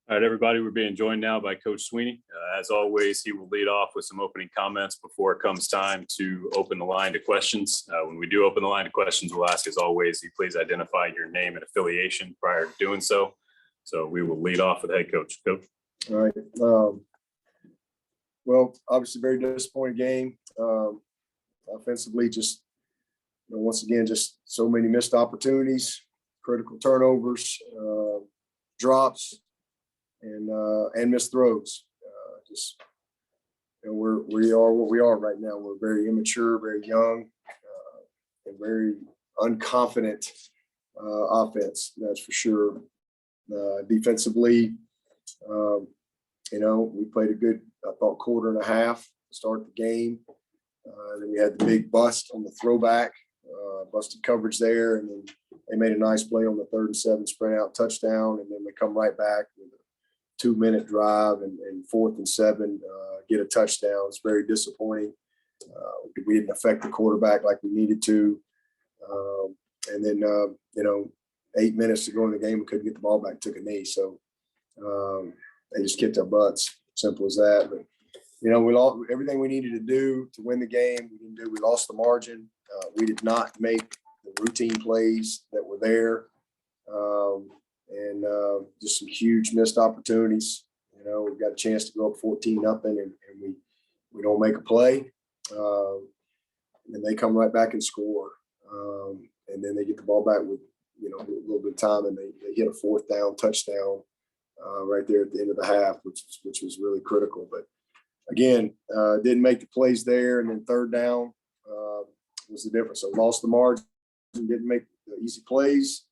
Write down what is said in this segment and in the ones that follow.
All right, everybody, we're being joined now by Coach Swinney. As always, he will lead off with some opening comments before it comes time to open the line to questions. When we do open the line to questions, we'll ask, as always, you please identify your name and affiliation prior to doing so. So we will lead off with head coach. Coach. All right. Well, obviously, very disappointing game. Offensively, just once again, just so many missed opportunities, critical turnovers, drops, and missed throws. We are what we are right now. We're very immature, very young, and very unconfident offense. That's for sure. Defensively, we played a good, I thought, quarter and a half to start the game. Then we had the big bust on the throwback, busted coverage there, and then they made a nice play on the 3rd and 7 sprint out touchdown, and then they come right back with a 2-minute drive and 4th and 7 get a touchdown. It's very disappointing. We didn't affect the quarterback like we needed to, and then 8 minutes to go in the game, we couldn't get the ball back, took a knee. So they just kicked our butts. Simple as that. But we lost everything we needed to do to win the game. We didn't do. We lost the margin. We did not make the routine plays that were there, and just some huge missed opportunities. We've got a chance to go up 14-0, and we don't make a play, and then they come right back and score, and then they get the ball back with a little bit of time, and they hit a 4th down touchdown right there at the end of the half, which was really critical. But again, didn't make the plays there, and then 3rd down was the difference. So lost the margin, didn't make the easy plays,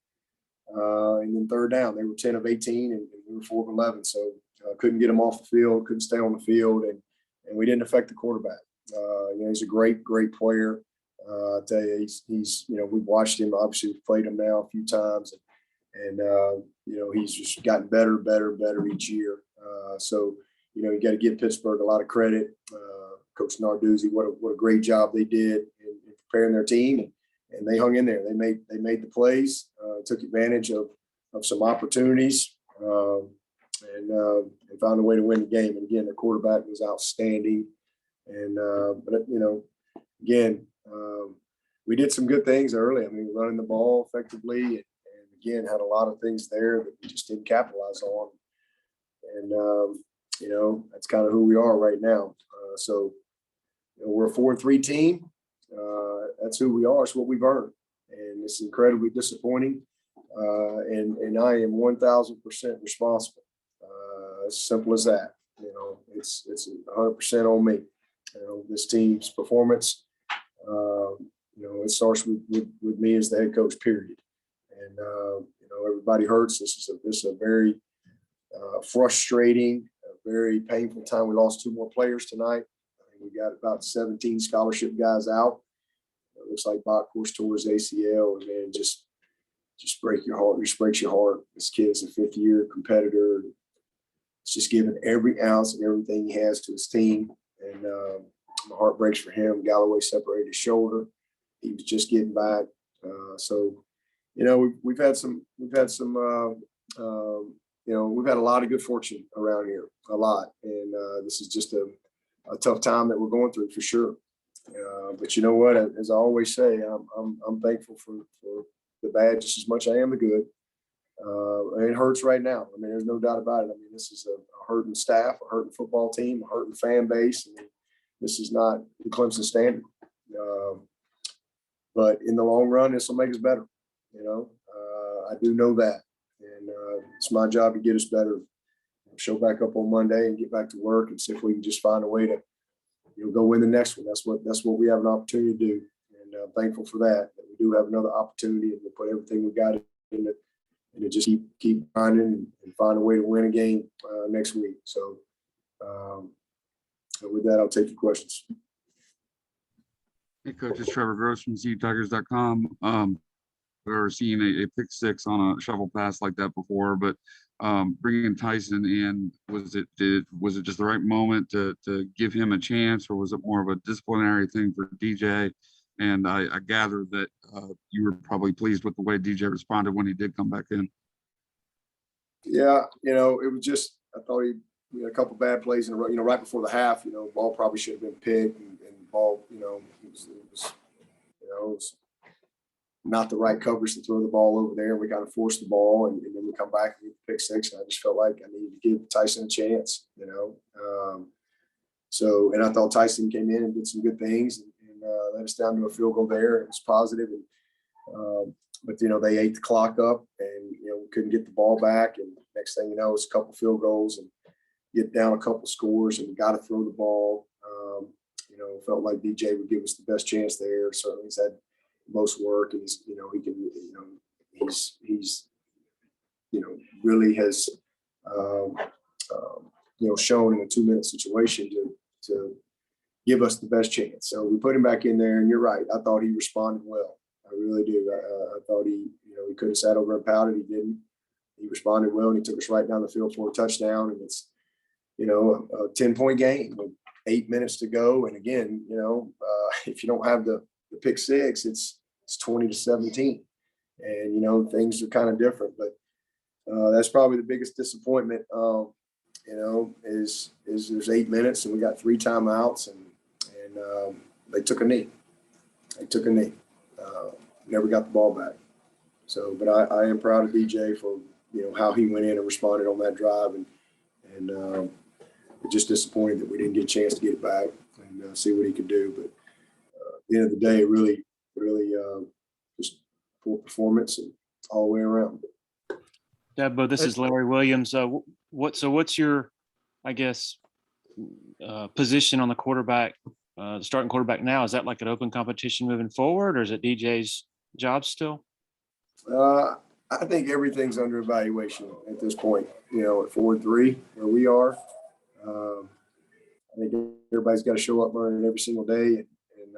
and then 3rd down, they were 10 of 18, and we were 4 of 11. So couldn't get them off the field, couldn't stay on the field, and we didn't affect the quarterback. He's a great player. I tell you, he's we've watched him. Obviously, we've played him now a few times, and he's just gotten better each year. So you got to give Pittsburgh a lot of credit. Coach Narduzzi, what a great job they did in preparing their team, and they hung in there. They made the plays, took advantage of some opportunities, and found a way to win the game. And again, the quarterback was outstanding. And but again, we did some good things early. I mean, running the ball effectively, and again, had a lot of things there that we just didn't capitalize on. And that's kind of who we are right now. So we're a 4-3 team. That's who we are. It's what we've earned, and it's incredibly disappointing. And I am 1,000% responsible. As simple as that. It's 100% on me. This team's performance. It starts with me as the head coach. Period. And everybody hurts. This is a very frustrating, a very painful time. We lost 2 more players tonight. We got about 17 scholarship guys out. It looks like Bachhorst tore his ACL, and man, just break your heart. Just breaks your heart. This kid's a 5th-year competitor. It's just giving every ounce and everything he has to his team, and my heart breaks for him. Galloway separated his shoulder. He was just getting back. So we've had a lot of good fortune around here, a lot, and this is just a tough time that we're going through for sure. But you know what? As I always say, I'm thankful for the bad just as much as I am the good. And it hurts right now. I mean, there's no doubt about it. I mean, this is a hurting staff, a hurting football team, a hurting fan base. I mean, this is not the Clemson standard. But in the long run, this will make us better. I do know that, and it's my job to get us better. Show back up on Monday and get back to work and see if we can just find a way to go win the next one. That's what we have an opportunity to do, and I'm thankful for that we do have another opportunity, and we'll put everything we got in it, and to just keep grinding and find a way to win a game next week. So with that, I'll take your questions. Hey, Coach, it's Trevor Gross from CUtigers.com. We've never seen a pick six on a shovel pass like that before, but bringing Taisun in, was it just the right moment to give him a chance, or was it more of a disciplinary thing for DJ? And I gather that you were probably pleased with the way DJ responded when he did come back in. Yeah, it was just, I thought he had a couple bad plays in a row, right before the half, ball probably should have been picked and ball, it was not the right coverage to throw the ball over there. We kind of forced the ball and then we come back and pick six. And I just felt like I needed to give Taisun a chance, and I thought Taisun came in and did some good things and led us down to a field goal there. It was positive. But they ate the clock up and, we couldn't get the ball back. And next thing you know, it's a couple field goals and get down a couple scores and we got to throw the ball. Felt like DJ would give us the best chance there. Certainly he's had most work and he's really has, shown in a 2-minute situation to give us the best chance. So we put him back in there and you're right. I thought he responded well. I really do. I thought he could have sat over and pouted. He didn't. He responded well and he took us right down the field for a touchdown. And it's, a 10-point game with 8 minutes to go. And again, if you don't have the pick six, it's 20-17. And, things are kind of different. But that's probably the biggest disappointment, is there's 8 minutes and we got 3 timeouts and they took a knee. Never got the ball back. So, but I am proud of DJ for, how he went in and responded on that drive and just disappointed that we didn't get a chance to get it back and see what he could do. But at the end of the day, really just poor performance and all the way around. Dabo, this is Larry Williams. What's your, I guess, position on the quarterback, the starting quarterback now? Is that like an open competition moving forward, or is it DJ's job still? I think everything's under evaluation at this point. At 4-3, where we are, I think everybody's got to show up learning every single day, and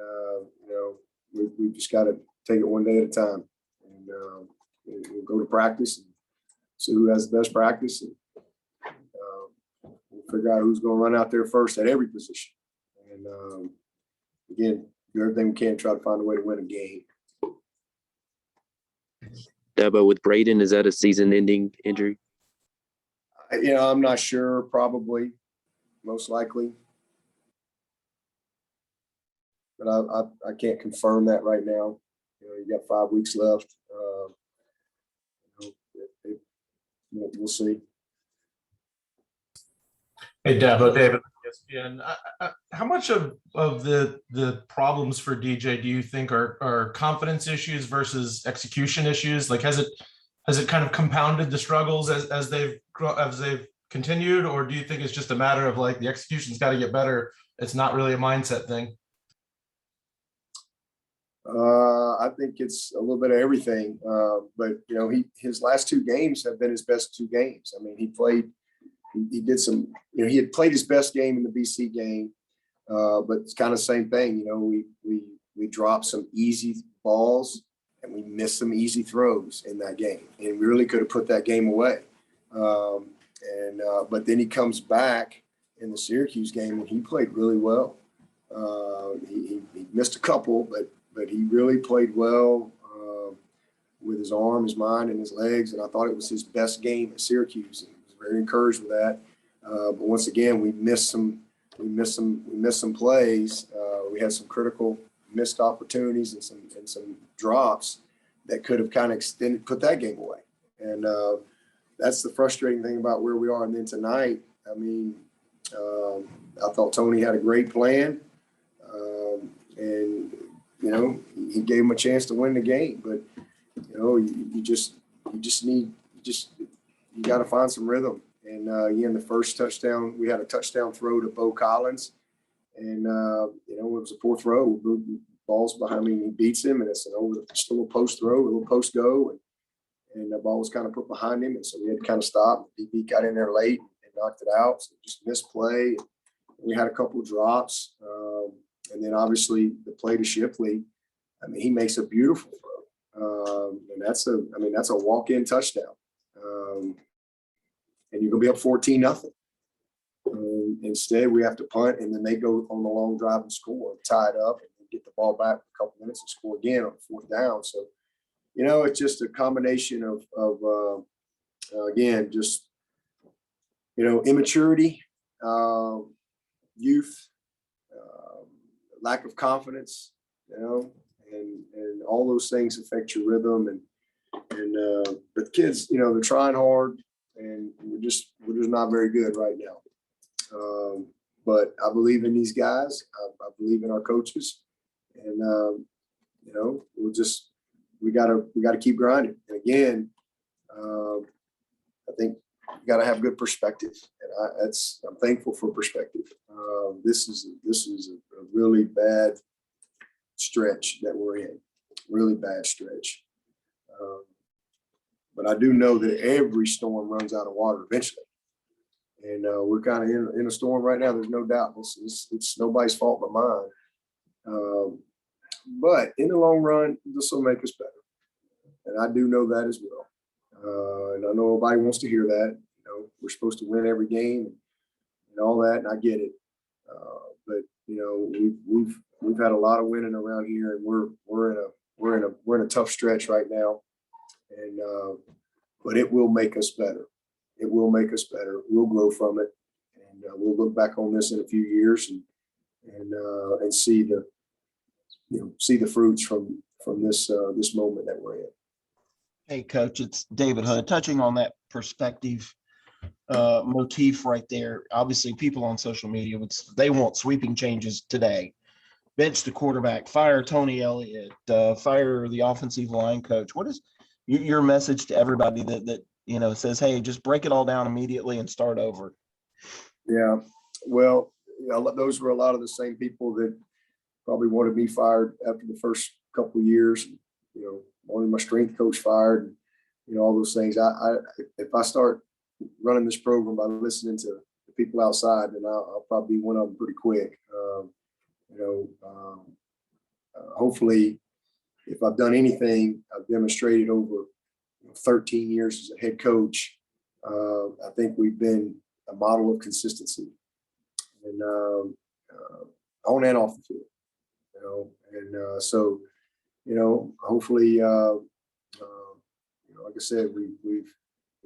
we've just got to take it one day at a time, and we'll go to practice and see who has the best practice, and we'll figure out who's going to run out there first at every position, and again, do everything we can to try to find a way to win a game. Dabo, with Braden, is that a season-ending injury? I'm not sure. Probably, most likely, but I can't confirm that right now. You got 5 weeks left. We'll see. Hey, Dabo, David. ESPN. How much of the problems for DJ do you think are confidence issues versus execution issues? Like, has it kind of compounded the struggles as they've continued, or do you think it's just a matter of like the execution's got to get better? It's not really a mindset thing. I think it's a little bit of everything, but his last 2 games have been his best 2 games. I mean, he did some, he had played his best game in the BC game, but it's kind of the same thing. We dropped some easy balls and we missed some easy throws in that game, and we really could have put that game away. But then he comes back in the Syracuse game and he played really well. He missed a couple, but he really played well with his arm, his mind, and his legs. And I thought it was his best game at Syracuse. And I was very encouraged with that. But once again, we missed some plays. We had some critical missed opportunities and some drops that could have kind of put that game away. And that's the frustrating thing about where we are. And then tonight, I mean, I thought Tony had a great plan, and he gave him a chance to win the game. But you got to find some rhythm. And again, the first touchdown, we had a touchdown throw to Bo Collins, and it was a 4th throw. Ball's behind me, and he beats him, and it's just a little post throw, a little post go, and the ball was kind of put behind him, and so we had to kind of stop. DB got in there late and knocked it out, so just missed play. We had a couple of drops, and then obviously the play to Shipley. I mean, he makes a beautiful throw, and that's a walk-in touchdown. And you're gonna be up 14-0. Instead, we have to punt, and then they go on the long drive and score, tie it up, and get the ball back for a couple minutes and score again on 4th down. So, it's just a combination of Again, just, immaturity, youth, lack of confidence, and all those things affect your rhythm. And but the kids, they're trying hard, and we're just not very good right now. But I believe in these guys. I believe in our coaches, and we gotta keep grinding. And again, I think you gotta have good perspective, and I'm thankful for perspective. This is a really bad stretch that we're in, really bad stretch. But I do know that every storm runs out of water eventually. And we're kind of in a storm right now. There's no doubt. It's nobody's fault but mine. But in the long run, this will make us better. And I do know that as well. And I know nobody wants to hear that. We're supposed to win every game and all that, and I get it. But we've had a lot of winning around here, and we're in a tough stretch right now. And but it will make us better. It will make us better. We'll grow from it, and we'll look back on this in a few years and see the fruits from this moment that we're in. Hey, Coach, it's David Hood. Touching on that perspective motif right there. Obviously, people on social media they want sweeping changes today. Bench the quarterback, fire Tony Elliott, fire the offensive line coach. What is your message to everybody that says, hey, just break it all down immediately and start over? Yeah, well, those were a lot of the same people that probably wanted me fired after the first couple of years. Wanted my strength coach fired, and all those things. If I start running this program by listening to the people outside, then I'll probably be one of them pretty quick. Hopefully, if I've done anything, I've demonstrated over 13 years as a head coach. I think we've been a model of consistency, and on and off the field. So hopefully, like I said, we've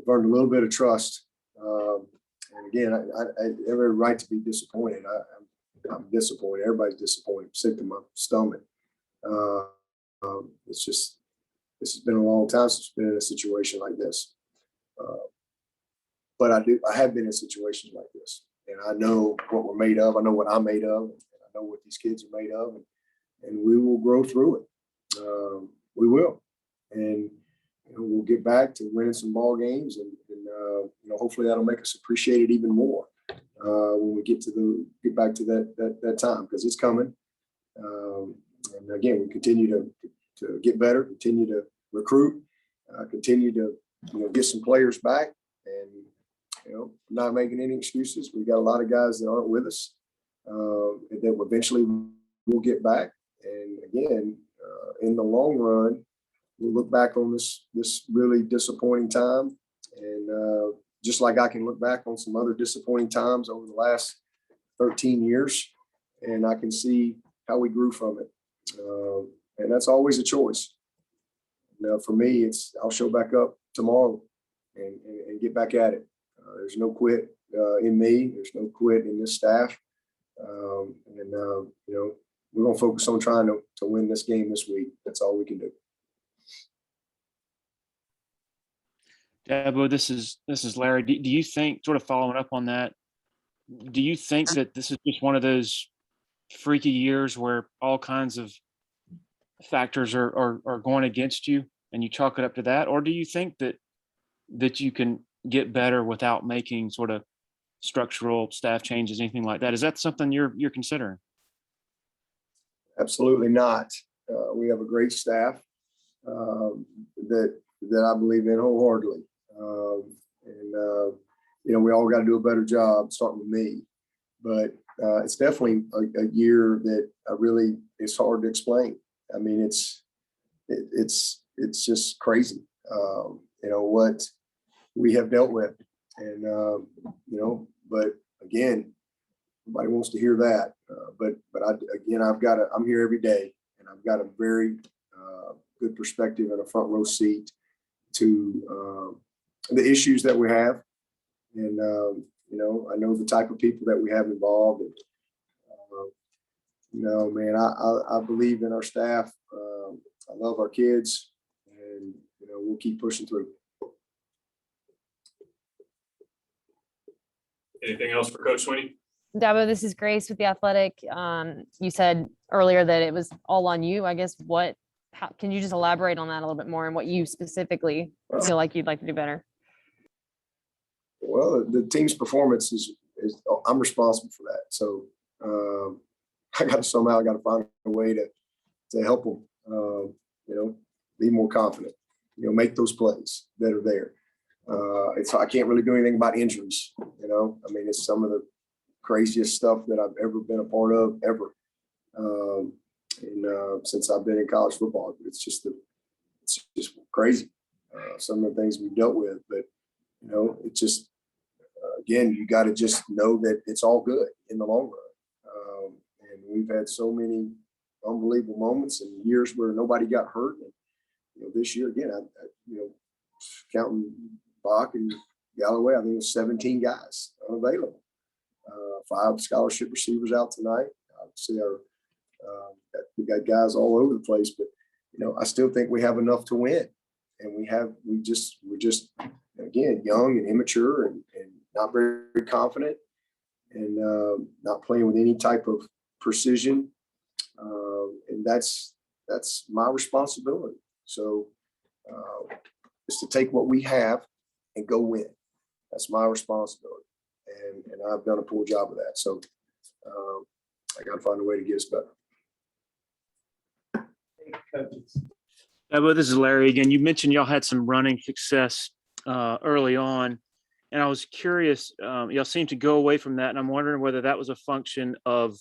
earned a little bit of trust. And again, I have every right to be disappointed. I'm disappointed. Everybody's disappointed. I'm sick to my stomach. It's just, this has been a long time since I've been in a situation like this. But I have been in situations like this, and I know what we're made of. I know what I'm made of, and I know what these kids are made of, and we will grow through it. We will, and we'll get back to winning some ball games, and hopefully that'll make us appreciate it even more when we get back to that time, because it's coming. And again, we continue to get better, continue to recruit, continue to get some players back, and not making any excuses. We got a lot of guys that aren't with us that eventually we'll get back. And again, in the long run, we'll look back on this really disappointing time, and just like I can look back on some other disappointing times over the last 13 years, and I can see how we grew from it. And that's always a choice. For me, I'll show back up tomorrow and get back at it. There's no quit in me. There's no quit in this staff. We're going to focus on trying to win this game this week. That's all we can do. Dabo, this is Larry. Do you think, sort of following up on that, do you think that this is just one of those freaky years where all kinds of factors are going against you and you chalk it up to that? Or do you think that you can get better without making sort of structural staff changes, anything like that? Is that something you're considering? Absolutely not. We have a great staff that I believe in wholeheartedly. We all got to do a better job, starting with me. But it's definitely a year that it's hard to explain. I mean, it's just crazy, what we have dealt with. And, but again, nobody wants to hear that. But I'm here every day, and I've got a very good perspective and a front row seat to the issues that we have. And, I know the type of people that we have involved. And, man, I believe in our staff. I love our kids, and, we'll keep pushing through. Anything else for Coach Swinney? Dabo, this is Grace with The Athletic. You said earlier that it was all on you. I guess how can you just elaborate on that a little bit more and what you specifically feel like you'd like to do better? Well, the team's performance is I'm responsible for that. So I got to find a way to help them, be more confident, make those plays that are there. I can't really do anything about injuries. It's some of the craziest stuff that I've ever been a part of ever. Since I've been in college football, it's just crazy. Some of the things we've dealt with, but it's just, again, you got to just know that it's all good in the long run. And we've had so many unbelievable moments and years where nobody got hurt. And, this year, again, counting Bach and Galloway, I think it was 17 guys unavailable. 5 scholarship receivers out tonight. Obviously, we got guys all over the place, but I still think we have enough to win. And we're just again young and immature and not very confident, and not playing with any type of precision. And that's my responsibility. So is to take what we have and go win. That's my responsibility. And I've done a poor job of that. So I got to find a way to get us better. Well, this is Larry again. You mentioned y'all had some running success early on, and I was curious. Y'all seemed to go away from that, and I'm wondering whether that was a function of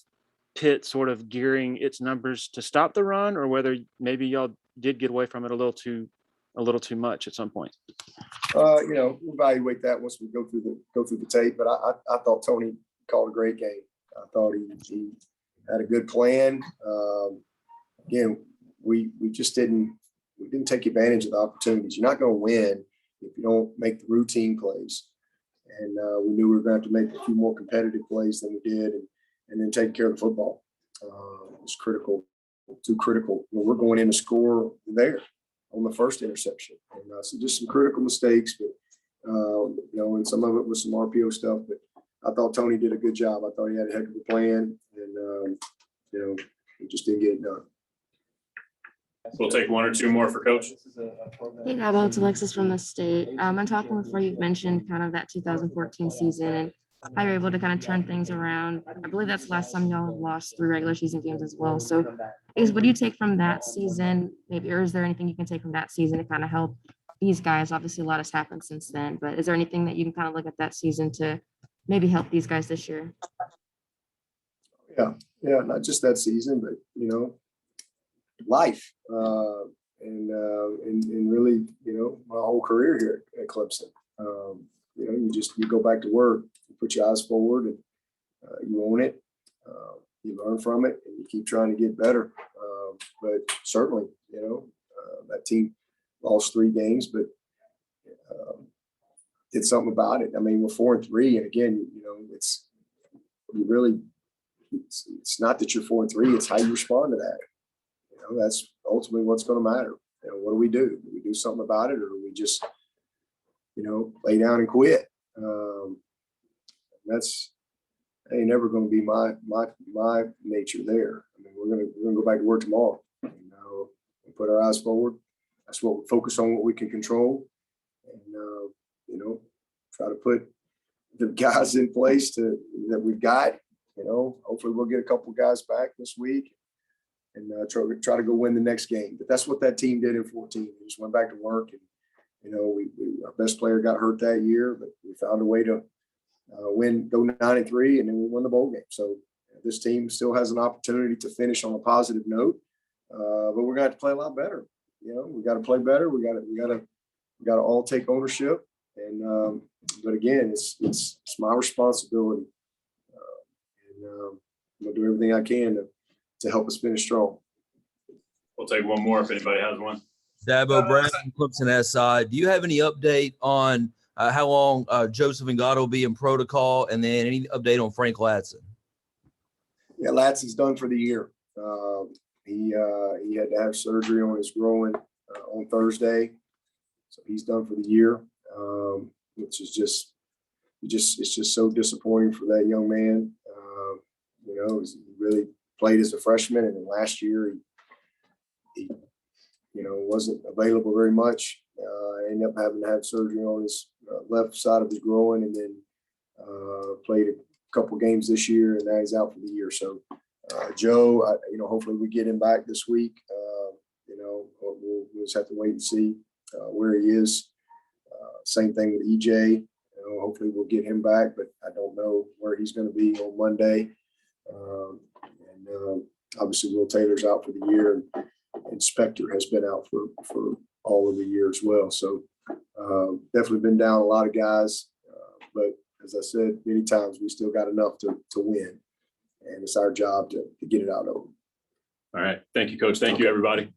Pitt sort of gearing its numbers to stop the run, or whether maybe y'all did get away from it a little too much at some point. We'll evaluate that once we go through the tape. But I thought Tony called a great game. I thought he had a good plan. Again, we didn't take advantage of the opportunities. You're not going to win if you don't make the routine plays. And we knew we were going to have to make a few more competitive plays than we did, and then take care of the football. It was critical, too critical. We're going in to score there on the first interception. And so just some critical mistakes, but and some of it was some RPO stuff. But I thought Tony did a good job. I thought he had a heck of a plan, and he just didn't get it done. We'll take one or two more for Coach. Hey, Dabo, it's Alexis from the state. I'm talking before you've mentioned kind of that 2014 season and how you're able to kind of turn things around. I believe that's the last time y'all have lost 3 regular season games as well. So what do you take from that season? Maybe, or is there anything you can take from that season to kind of help these guys? Obviously, a lot has happened since then, but is there anything that you can kind of look at that season to maybe help these guys this year? Yeah, not just that season, but life, and really, my whole career here at Clemson. You go back to work, you put your eyes forward, and you own it, you learn from it, and you keep trying to get better. But certainly, that team lost 3 games, but did something about it. We're 4-3, and again, it's not that you're 4-3; it's how you respond to that. That's ultimately what's going to matter. What do we do? Do we do something about it, or do we just, lay down and quit? That's ain't never going to be my nature there. We're gonna go back to work tomorrow. And put our eyes forward. That's what we focus on, what we can control, and try to put the guys in place that we've got. Hopefully we'll get a couple guys back this week. And try to go win the next game. But that's what that team did in 14. We just went back to work, and our best player got hurt that year, but we found a way to go 9-3, and then we won the bowl game. So this team still has an opportunity to finish on a positive note, but we're going to have to play a lot better. We got to play better. We got to all take ownership. And but again, it's my responsibility, and I'm gonna do everything I can to help us finish strong. We'll take one more if anybody has one. Dabo, Brad, Clemson SI. Do you have any update on how long Joseph Ngata will be in protocol, and then any update on Frank Latson? Yeah, Latson's done for the year. He had to have surgery on his groin on Thursday, so he's done for the year, which is it's just so disappointing for that young man. He really played as a freshman, and then last year he wasn't available very much. Ended up having to have surgery on his left side of his groin, and then played a couple games this year, and now he's out for the year. So Joe, hopefully we get him back this week. We'll just have to wait and see where he is. Same thing with EJ. Hopefully we'll get him back, but I don't know where he's going to be on Monday. Obviously Will Taylor's out for the year, and Spector has been out for all of the year as well. So definitely been down a lot of guys, but as I said many times, we still got enough to win, and it's our job to get it out of them. All right. Thank you, Coach. Thank you, everybody.